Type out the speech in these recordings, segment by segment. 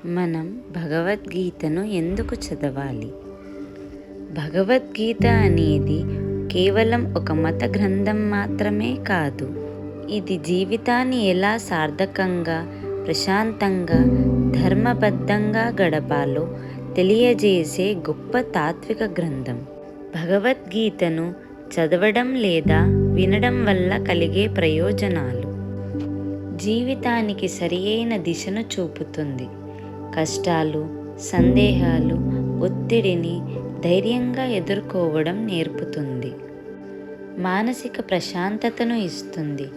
మనం భగవద్గీతను ఎందుకు చదవాలి? భగవద్గీత అనేది కేవలం ఒక మత గ్రంథం మాత్రమే కాదు. ఇది జీవితాన్ని ఎలా సార్థకంగా, ప్రశాంతంగా, ధర్మబద్ధంగా గడపాలో తెలియజేసే గొప్ప తాత్విక గ్రంథం. భగవద్గీతను చదవడం లేదా వినడం వల్ల కలిగే ప్రయోజనాలు: జీవితానికి సరియైన దిశను చూపుతుంది. కష్టాలు, సందేహాలు, ఒత్తిడిని ధైర్యంగా ఎదుర్కోవడం నేర్పుతుంది. మానసిక ప్రశాంతతను ఇస్తుంది.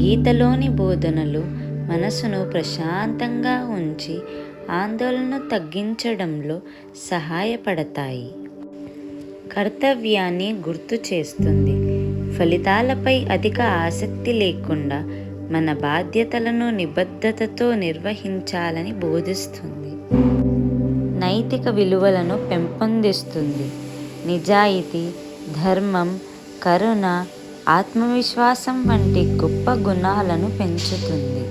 గీతలోని బోధనలు మనసును ప్రశాంతంగా ఉంచి ఆందోళన తగ్గించడంలో సహాయపడతాయి. కర్తవ్యాన్ని గుర్తు చేస్తుంది. ఫలితాలపై అధిక ఆసక్తి లేకుండా మన బాధ్యతలను నిబద్ధతతో నిర్వహించాలని బోధిస్తుంది. నైతిక విలువలను పెంపొందిస్తుంది. నిజాయితీ, ధర్మం, కరుణ, ఆత్మవిశ్వాసం వంటి గొప్ప గుణాలను పెంచుతుంది.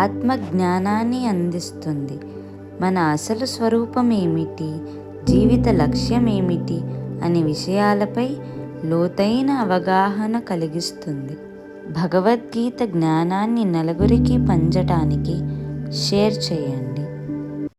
ఆత్మజ్ఞానాన్ని అందిస్తుంది. మన అసలు స్వరూపం ఏమిటి, జీవిత లక్ష్యం ఏమిటి అనే విషయాలపై లోతైన అవగాహన కలిగిస్తుంది. భగవద్గీత జ్ఞానాన్ని నలుగురికి పంచటానికి షేర్ చేయండి.